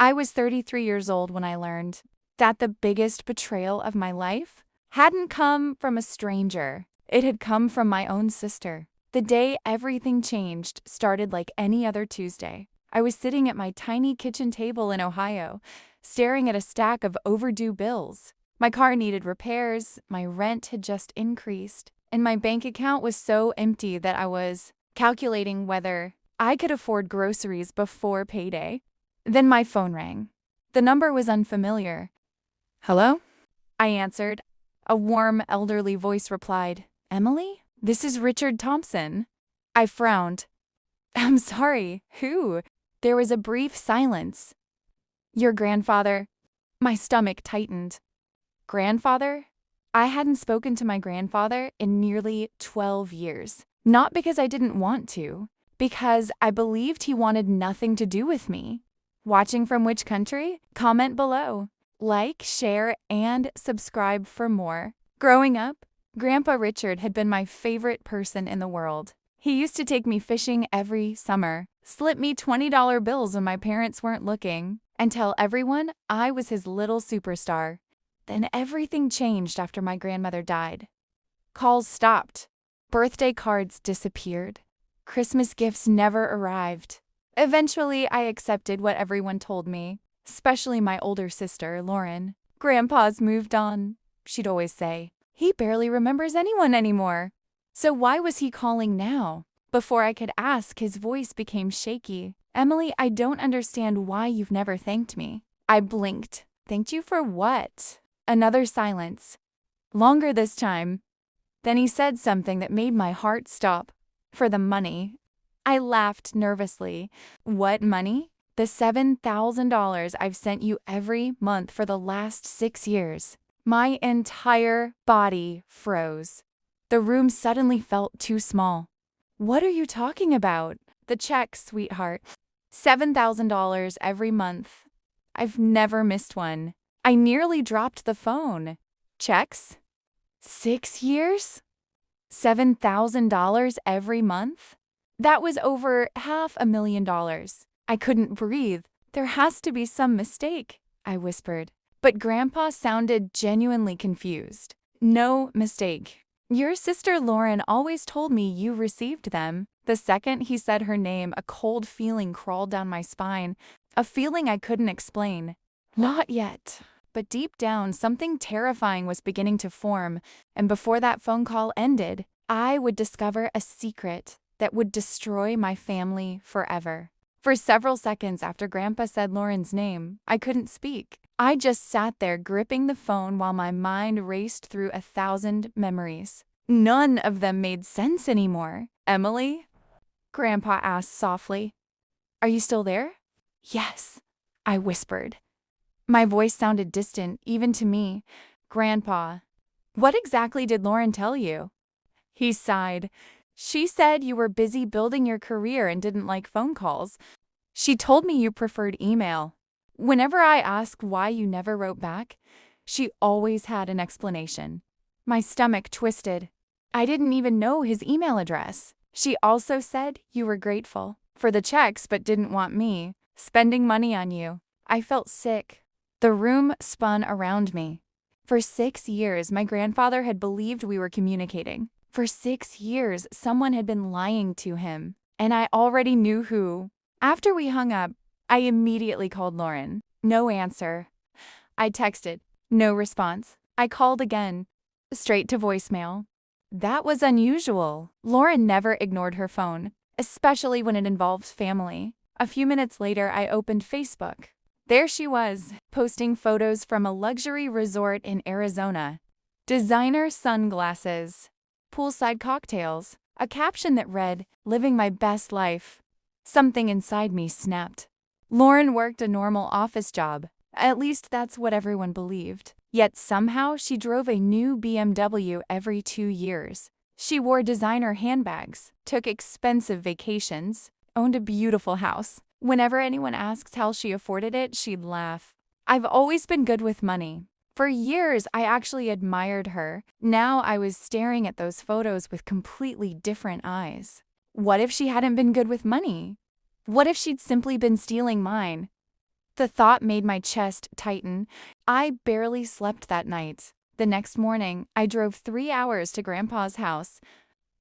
I was 33 years old when I learned that the biggest betrayal of my life hadn't come from a stranger. It had come from my own sister. The day everything changed started like any other Tuesday. I was sitting at my tiny kitchen table in Ohio, staring at a stack of overdue bills. My car needed repairs, my rent had just increased, and my bank account was so empty that I was calculating whether I could afford groceries before payday. Then my phone rang. The number was unfamiliar. "Hello?" I answered. A warm, elderly voice replied, "Emily? This is Richard Thompson." I frowned. "I'm sorry, who?" There was a brief silence. "Your grandfather." My stomach tightened. Grandfather? I hadn't spoken to my grandfather in nearly 12 years. Not because I didn't want to, because I believed he wanted nothing to do with me. Watching from which country? Comment below. Like, share, and subscribe for more. Growing up, Grandpa Richard had been my favorite person in the world. He used to take me fishing every summer, slip me $20 bills when my parents weren't looking, and tell everyone I was his little superstar. Then everything changed after my grandmother died. Calls stopped. Birthday cards disappeared. Christmas gifts never arrived. Eventually, I accepted what everyone told me, especially my older sister, Lauren. "Grandpa's moved on," she'd always say. "He barely remembers anyone anymore." So why was he calling now? Before I could ask, his voice became shaky. "Emily, I don't understand why you've never thanked me." I blinked. "Thanked you for what?" Another silence. Longer this time. Then he said something that made my heart stop. "For the money." I laughed nervously. "What money?" "The $7,000 I've sent you every month for the last 6 years. My entire body froze. The room suddenly felt too small. "What are you talking about?" "The check, sweetheart. $7,000 every month. I've never missed one." I nearly dropped the phone. "Checks? 6 years? $7,000 every month? That was over $500,000. I couldn't breathe. "There has to be some mistake," I whispered. But Grandpa sounded genuinely confused. "No mistake. Your sister Lauren always told me you received them." The second he said her name, a cold feeling crawled down my spine, a feeling I couldn't explain. Not yet. But deep down, something terrifying was beginning to form, and before that phone call ended, I would discover a secret that would destroy my family forever. For several seconds after Grandpa said Lauren's name, I couldn't speak. I just sat there gripping the phone while my mind raced through 1,000 memories. None of them made sense anymore. "Emily?" Grandpa asked softly. "Are you still there?" "Yes," I whispered. My voice sounded distant, even to me. "Grandpa, what exactly did Lauren tell you?" He sighed. "She said you were busy building your career and didn't like phone calls. She told me you preferred email. Whenever I asked why you never wrote back, she always had an explanation." My stomach twisted. I didn't even know his email address. "She also said you were grateful for the checks but didn't want me spending money on you." I felt sick. The room spun around me. For 6 years, my grandfather had believed we were communicating. For 6 years, someone had been lying to him, and I already knew who. After we hung up, I immediately called Lauren. No answer. I texted. No response. I called again. Straight to voicemail. That was unusual. Lauren never ignored her phone, especially when it involved family. A few minutes later, I opened Facebook. There she was, posting photos from a luxury resort in Arizona. Designer sunglasses, poolside cocktails, a caption that read, "Living my best life." Something inside me snapped. Lauren worked a normal office job. At least that's what everyone believed. Yet somehow she drove a new BMW every 2 years. She wore designer handbags, took expensive vacations, owned a beautiful house. Whenever anyone asks how she afforded it, she'd laugh. I've always been good with money. For years, I actually admired her. Now I was staring at those photos with completely different eyes. What if she hadn't been good with money? What if she'd simply been stealing mine? The thought made my chest tighten. I barely slept that night. The next morning, I drove 3 hours to Grandpa's house.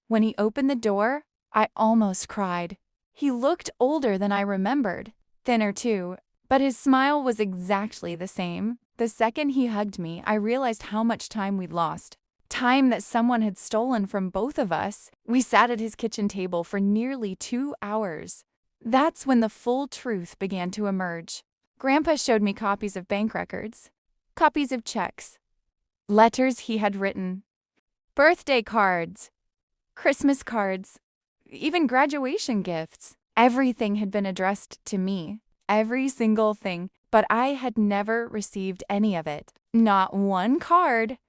When he opened the door, I almost cried. He looked older than I remembered, thinner too, but his smile was exactly the same. The second he hugged me, I realized how much time we'd lost. Time that someone had stolen from both of us. We sat at his kitchen table for nearly 2 hours. That's when the full truth began to emerge. Grandpa showed me copies of bank records, copies of checks, letters he had written, birthday cards, Christmas cards, even graduation gifts. Everything had been addressed to me, every single thing, but I had never received any of it. Not one card,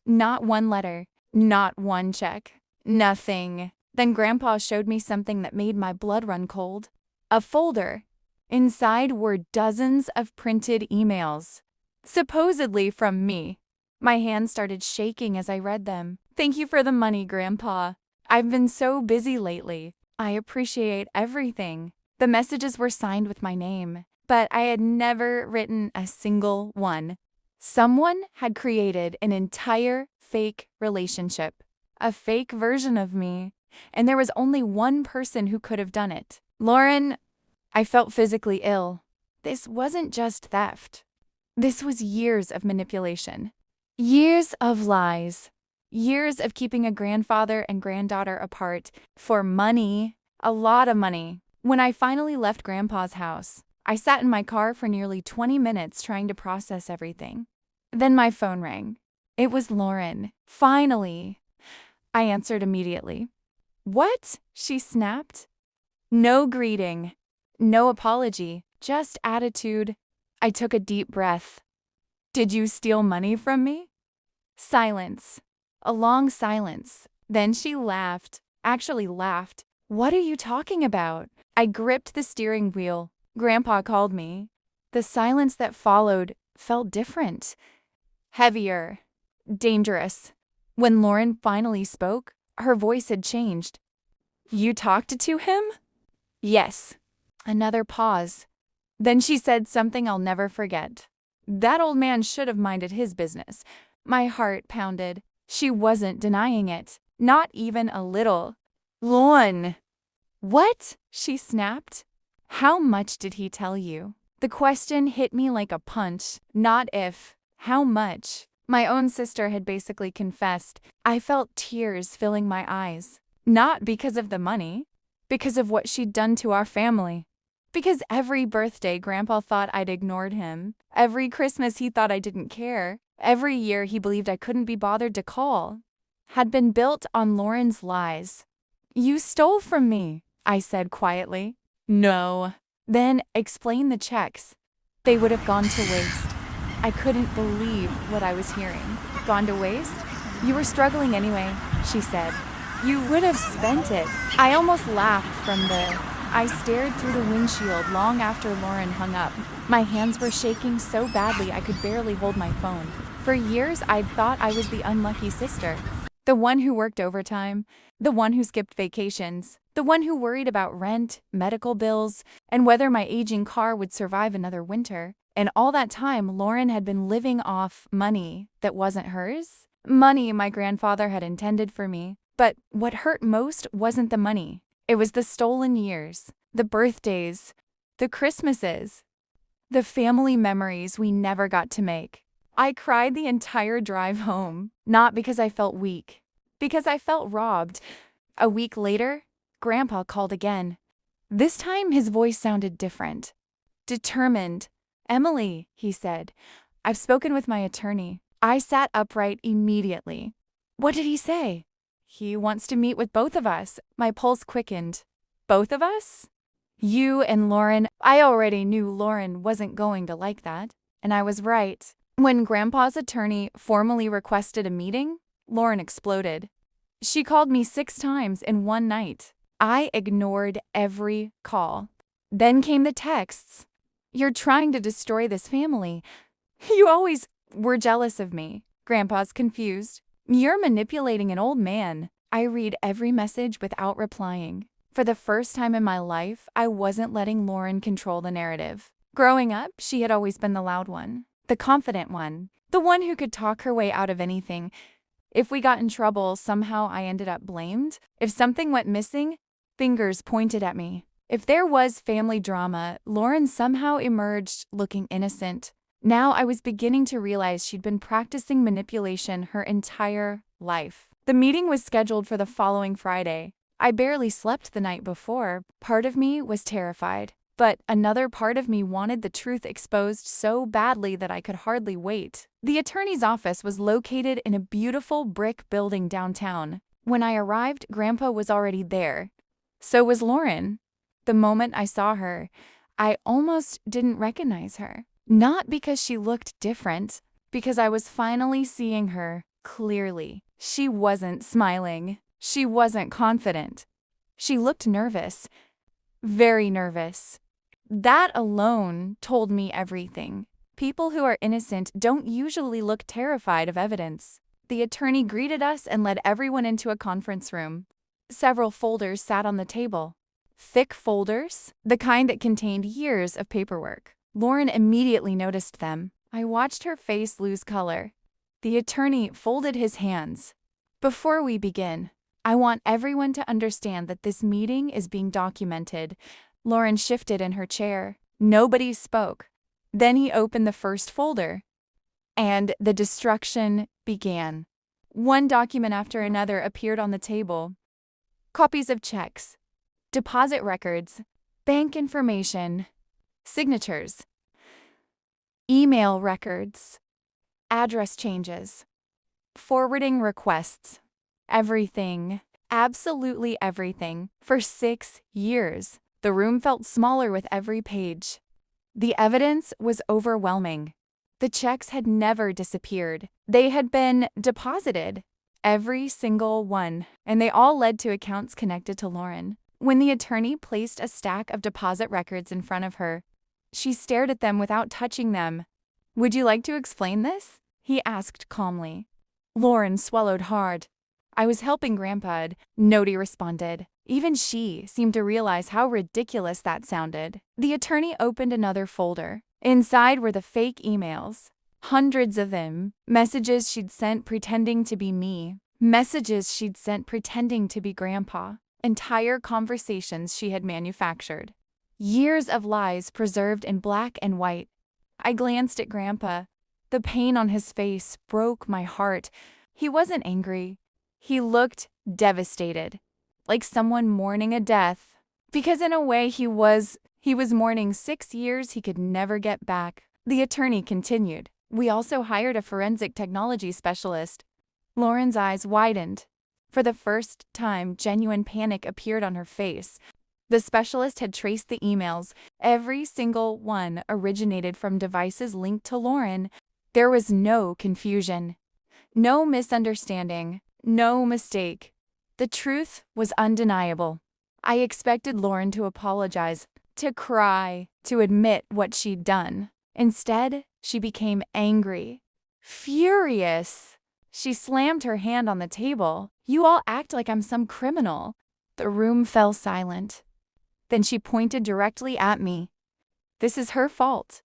not one letter, not one check, nothing. Then Grandpa showed me something that made my blood run cold. A folder. Inside were dozens of printed emails, supposedly from me. My hands started shaking as I read them. Thank you for the money, Grandpa. I've been so busy lately. I appreciate everything. The messages were signed with my name, but I had never written a single one. Someone had created an entire fake relationship, a fake version of me, and there was only one person who could have done it. Lauren. I felt physically ill. This wasn't just theft. This was years of manipulation. Years of lies. Years of keeping a grandfather and granddaughter apart for money. A lot of money. When I finally left Grandpa's house, I sat in my car for nearly 20 minutes trying to process everything. Then my phone rang. It was Lauren. Finally. I answered immediately. What? She snapped. No greeting. No apology, just attitude. I took a deep breath. Did you steal money from me? Silence. A long silence. Then she laughed. Actually laughed. What are you talking about? I gripped the steering wheel. Grandpa called me. The silence that followed felt different. Heavier. Dangerous. When Lauren finally spoke, her voice had changed. You talked to him? Yes. Another pause. Then she said something I'll never forget. That old man should have minded his business. My heart pounded. She wasn't denying it. Not even a little. Lauren. What? She snapped. How much did he tell you? The question hit me like a punch. Not if. How much? My own sister had basically confessed. I felt tears filling my eyes. Not because of the money. Because of what she'd done to our family. Because every birthday Grandpa thought I'd ignored him. Every Christmas he thought I didn't care. Every year he believed I couldn't be bothered to call. Had been built on Lauren's lies. You stole from me, I said quietly. No. Then explain the checks. They would have gone to waste. I couldn't believe what I was hearing. Gone to waste? You were struggling anyway, she said. You would have spent it. I almost laughed from there. I stared through the windshield long after Lauren hung up. My hands were shaking so badly I could barely hold my phone. For years, I'd thought I was the unlucky sister. The one who worked overtime, the one who skipped vacations, the one who worried about rent, medical bills, and whether my aging car would survive another winter. And all that time, Lauren had been living off money that wasn't hers. Money my grandfather had intended for me. But what hurt most wasn't the money. It was the stolen years, the birthdays, the Christmases, the family memories we never got to make. I cried the entire drive home, not because I felt weak, because I felt robbed. A week later, Grandpa called again. This time his voice sounded different. Determined. Emily, he said, I've spoken with my attorney. I sat upright immediately. What did he say? He wants to meet with both of us. My pulse quickened. Both of us? You and Lauren. I already knew Lauren wasn't going to like that, and I was right. When Grandpa's attorney formally requested a meeting, Lauren exploded. She called me 6 times in one night. I ignored every call. Then came the texts. You're trying to destroy this family. You always were jealous of me. Grandpa's confused. You're manipulating an old man. I read every message without replying. For the first time in my life, I wasn't letting Lauren control the narrative. Growing up, she had always been the loud one, the confident one, the one who could talk her way out of anything. If we got in trouble, somehow I ended up blamed. If something went missing, fingers pointed at me. If there was family drama, Lauren somehow emerged looking innocent. Now I was beginning to realize she'd been practicing manipulation her entire life. The meeting was scheduled for the following Friday. I barely slept the night before. Part of me was terrified, but another part of me wanted the truth exposed so badly that I could hardly wait. The attorney's office was located in a beautiful brick building downtown. When I arrived, Grandpa was already there. So was Lauren. The moment I saw her, I almost didn't recognize her. Not because she looked different, because I was finally seeing her clearly. She wasn't smiling. She wasn't confident. She looked nervous. Very nervous. That alone told me everything. People who are innocent don't usually look terrified of evidence. The attorney greeted us and led everyone into a conference room. Several folders sat on the table. Thick folders, the kind that contained years of paperwork. Lauren immediately noticed them. I watched her face lose color. The attorney folded his hands. Before we begin, I want everyone to understand that this meeting is being documented. Lauren shifted in her chair. Nobody spoke. Then he opened the first folder, and the destruction began. One document after another appeared on the table. Copies of checks, deposit records, bank information, signatures, email records, address changes, forwarding requests, everything, absolutely everything, for 6 years. The room felt smaller with every page. The evidence was overwhelming. The checks had never disappeared. They had been deposited, every single one, and they all led to accounts connected to Lauren. When the attorney placed a stack of deposit records in front of her, she stared at them without touching them. "Would you like to explain this?" he asked calmly. Lauren swallowed hard. "I was helping Grandpa," Noti responded. Even she seemed to realize how ridiculous that sounded. The attorney opened another folder. Inside were the fake emails. Hundreds of them. Messages she'd sent pretending to be me. Messages she'd sent pretending to be Grandpa. Entire conversations she had manufactured. Years of lies preserved in black and white. I glanced at Grandpa. The pain on his face broke my heart. He wasn't angry. He looked devastated, like someone mourning a death. Because in a way he was mourning 6 years he could never get back. The attorney continued. "We also hired a forensic technology specialist." Lauren's eyes widened. For the first time, genuine panic appeared on her face. The specialist had traced the emails. Every single one originated from devices linked to Lauren. There was no confusion, no misunderstanding, no mistake. The truth was undeniable. I expected Lauren to apologize, to cry, to admit what she'd done. Instead, she became angry, furious. She slammed her hand on the table. "You all act like I'm some criminal." The room fell silent. Then she pointed directly at me. "This is her fault."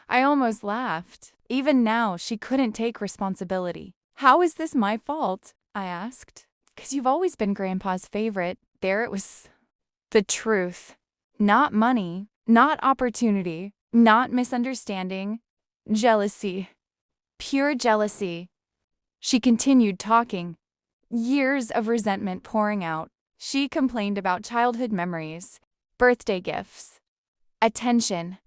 I almost laughed. Even now, she couldn't take responsibility. "How is this my fault?" I asked. "'Cause you've always been Grandpa's favorite." There it was. The truth. Not money, not opportunity, not misunderstanding. Jealousy. Pure jealousy. She continued talking. Years of resentment pouring out. She complained about childhood memories, birthday gifts, attention,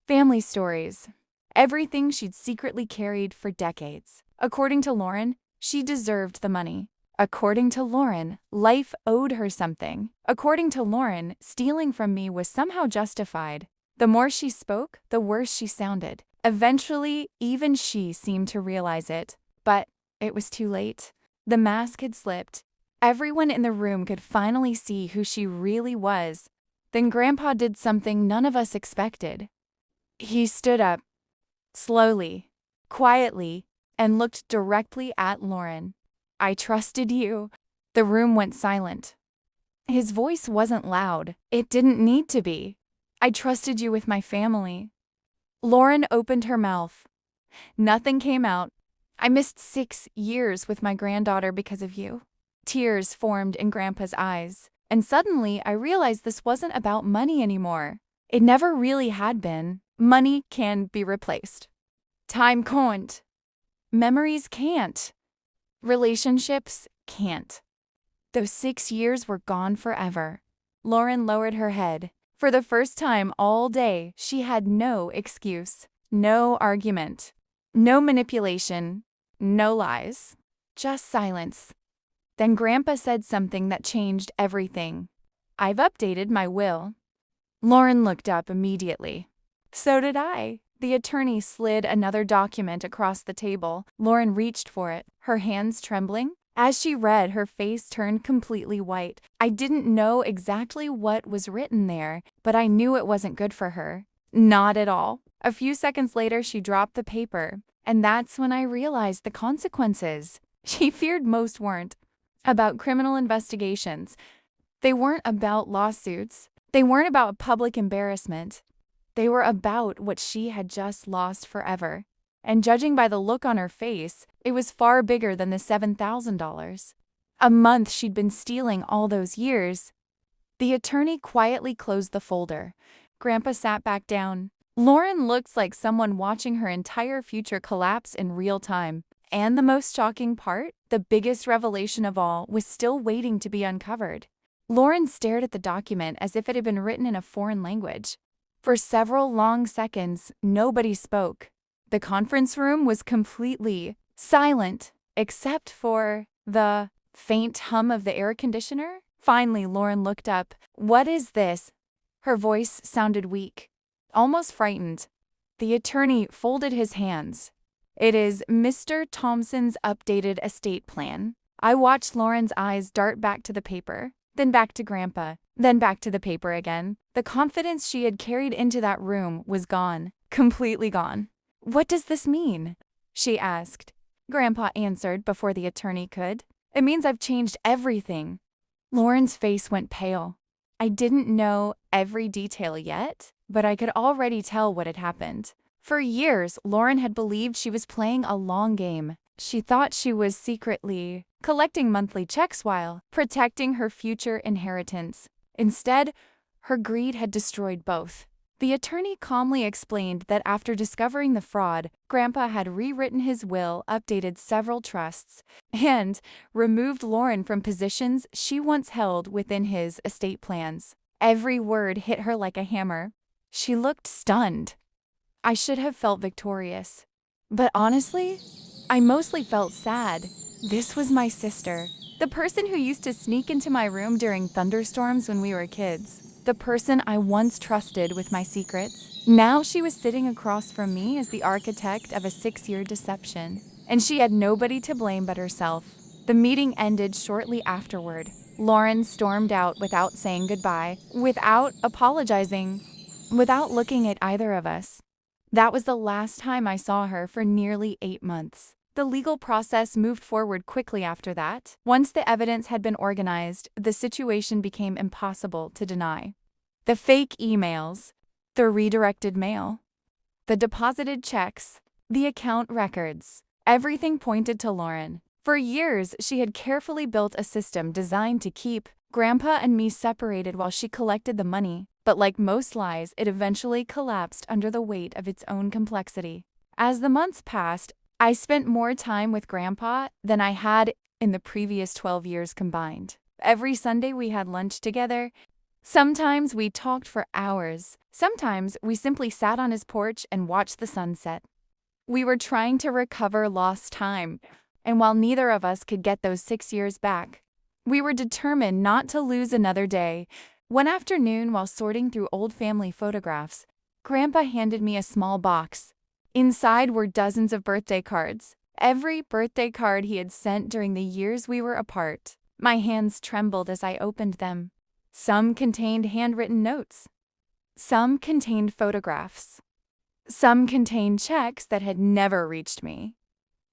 family stories, everything she'd secretly carried for decades. According to Lauren, she deserved the money. According to Lauren, life owed her something. According to Lauren, stealing from me was somehow justified. The more she spoke, the worse she sounded. Eventually, even she seemed to realize it. But it was too late. The mask had slipped. Everyone in the room could finally see who she really was. Then Grandpa did something none of us expected. He stood up, slowly, quietly, and looked directly at Lauren. "I trusted you." The room went silent. His voice wasn't loud. It didn't need to be. I trusted you with my family." Lauren opened her mouth. Nothing came out. "I missed 6 years with my granddaughter because of you." Tears formed in Grandpa's eyes, and suddenly I realized this wasn't about money anymore. It never really had been. Money can be replaced. Time can't. Memories can't. Relationships can't. Those 6 years were gone forever. Lauren lowered her head. For the first time all day, she had no excuse, no argument, no manipulation, no lies, just silence. Then Grandpa said something that changed everything. "I've updated my will." Lauren looked up immediately. "So did I." The attorney slid another document across the table. Lauren reached for it, her hands trembling. As she read, her face turned completely white. I didn't know exactly what was written there, but I knew it wasn't good for her. Not at all. A few seconds later, she dropped the paper, and that's when I realized the consequences she feared most weren't about criminal investigations. They weren't about lawsuits. They weren't about public embarrassment. They were about what she had just lost forever. And judging by the look on her face, it was far bigger than the $7,000. A month she'd been stealing all those years. The attorney quietly closed the folder. Grandpa sat back down. Lauren looked like someone watching her entire future collapse in real time. And the most shocking part, the biggest revelation of all, was still waiting to be uncovered. Lauren stared at the document as if it had been written in a foreign language. For several long seconds, nobody spoke. The conference room was completely silent, except for the faint hum of the air conditioner. Finally, Lauren looked up. "What is this?" Her voice sounded weak, almost frightened. The attorney folded his hands. "It is Mr. Thompson's updated estate plan." I watched Lauren's eyes dart back to the paper, then back to Grandpa, then back to the paper again. The confidence she had carried into that room was gone, completely gone. "What does this mean?" she asked. Grandpa answered before the attorney could. "It means I've changed everything." Lauren's face went pale. I didn't know every detail yet, but I could already tell what had happened. For years, Lauren had believed she was playing a long game. She thought she was secretly collecting monthly checks while protecting her future inheritance. Instead, her greed had destroyed both. The attorney calmly explained that after discovering the fraud, Grandpa had rewritten his will, updated several trusts, and removed Lauren from positions she once held within his estate plans. Every word hit her like a hammer. She looked stunned. I should have felt victorious. But honestly, I mostly felt sad. This was my sister, the person who used to sneak into my room during thunderstorms when we were kids. The person I once trusted with my secrets. Now she was sitting across from me as the architect of a 6-year deception. And she had nobody to blame but herself. The meeting ended shortly afterward. Lauren stormed out without saying goodbye, without apologizing, without looking at either of us. That was the last time I saw her for nearly 8 months. The legal process moved forward quickly after that. Once the evidence had been organized, the situation became impossible to deny. The fake emails, the redirected mail, the deposited checks, the account records, everything pointed to Lauren. For years, she had carefully built a system designed to keep Grandpa and me separated while she collected the money. But like most lies, it eventually collapsed under the weight of its own complexity. As the months passed, I spent more time with Grandpa than I had in the previous 12 years combined. Every Sunday we had lunch together. Sometimes we talked for hours. Sometimes we simply sat on his porch and watched the sunset. We were trying to recover lost time, and while neither of us could get those 6 years back, we were determined not to lose another day. One afternoon, while sorting through old family photographs, Grandpa handed me a small box. Inside were dozens of birthday cards, every birthday card he had sent during the years we were apart. My hands trembled as I opened them. Some contained handwritten notes. Some contained photographs. Some contained checks that had never reached me.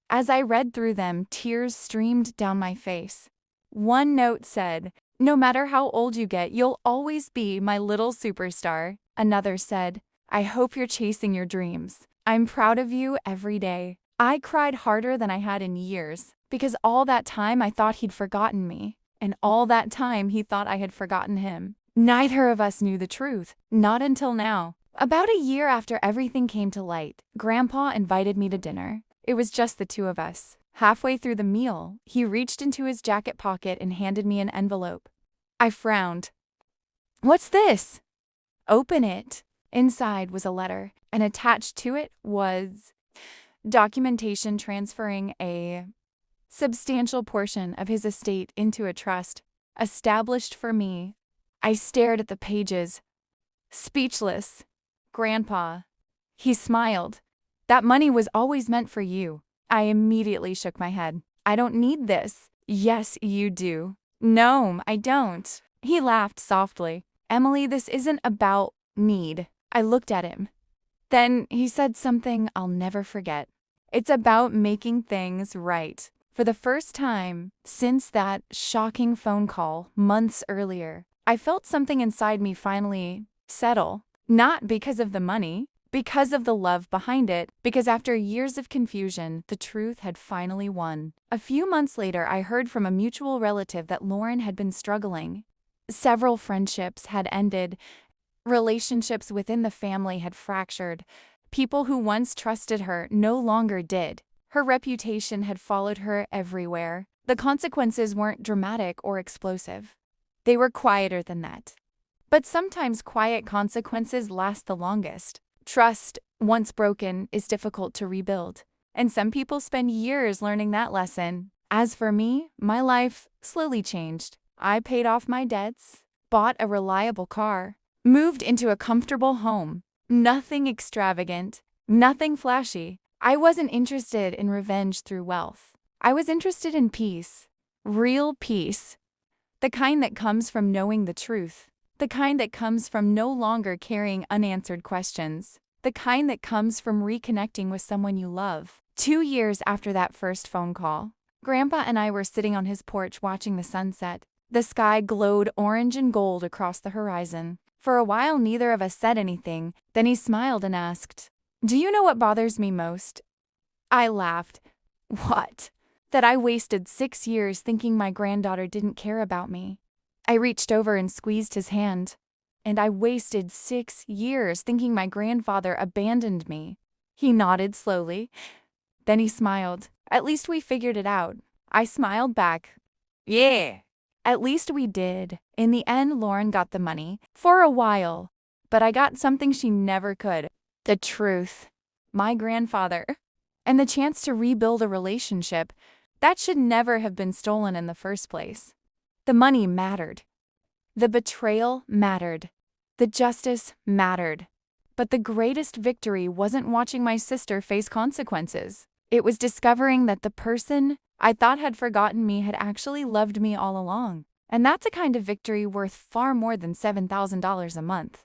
As I read through them, tears streamed down my face. One note said, "No matter how old you get, you'll always be my little superstar." Another said, "I hope you're chasing your dreams. I'm proud of you every day." I cried harder than I had in years, because all that time I thought he'd forgotten me, and all that time he thought I had forgotten him. Neither of us knew the truth, not until now. About a year after everything came to light, Grandpa invited me to dinner. It was just the two of us. Halfway through the meal, he reached into his jacket pocket and handed me an envelope. I frowned. "What's this?" "Open it." Inside was a letter, and attached to it was documentation transferring a substantial portion of his estate into a trust established for me. I stared at the pages, speechless. "Grandpa." He smiled. "That money was always meant for you." I immediately shook my head. "I don't need this." "Yes, you do." "No, I don't." He laughed softly. "Emily, this isn't about need." I looked at him. Then he said something I'll never forget. "It's about making things right." For the first time since that shocking phone call months earlier, I felt something inside me finally settle. Not because of the money, because of the love behind it, because after years of confusion, the truth had finally won. A few months later, I heard from a mutual relative that Lauren had been struggling. Several friendships had ended, relationships within the family had fractured. People who once trusted her no longer did. Her reputation had followed her everywhere. The consequences weren't dramatic or explosive. They were quieter than that. But sometimes quiet consequences last the longest. Trust, once broken, is difficult to rebuild. And some people spend years learning that lesson. As for me, my life slowly changed. I paid off my debts, bought a reliable car, moved into a comfortable home. Nothing extravagant, nothing flashy. I wasn't interested in revenge through wealth. I was interested in peace. Real peace. The kind that comes from knowing the truth. The kind that comes from no longer carrying unanswered questions. The kind that comes from reconnecting with someone you love. 2 years after that first phone call, Grandpa and I were sitting on his porch watching the sunset. The sky glowed orange and gold across the horizon. For a while, neither of us said anything. Then he smiled and asked, "Do you know what bothers me most?" I laughed. "What?" "That I wasted 6 years thinking my granddaughter didn't care about me." I reached over and squeezed his hand. "And I wasted 6 years thinking my grandfather abandoned me." He nodded slowly. Then he smiled. "At least we figured it out." I smiled back. "Yeah." At least we did. In the end, Lauren got the money. For a while. But I got something she never could. The truth. My grandfather. And the chance to rebuild a relationship that should never have been stolen in the first place. The money mattered. The betrayal mattered. The justice mattered. But the greatest victory wasn't watching my sister face consequences. It was discovering that the person I thought had forgotten me had actually loved me all along. And that's a kind of victory worth far more than $7,000 a month.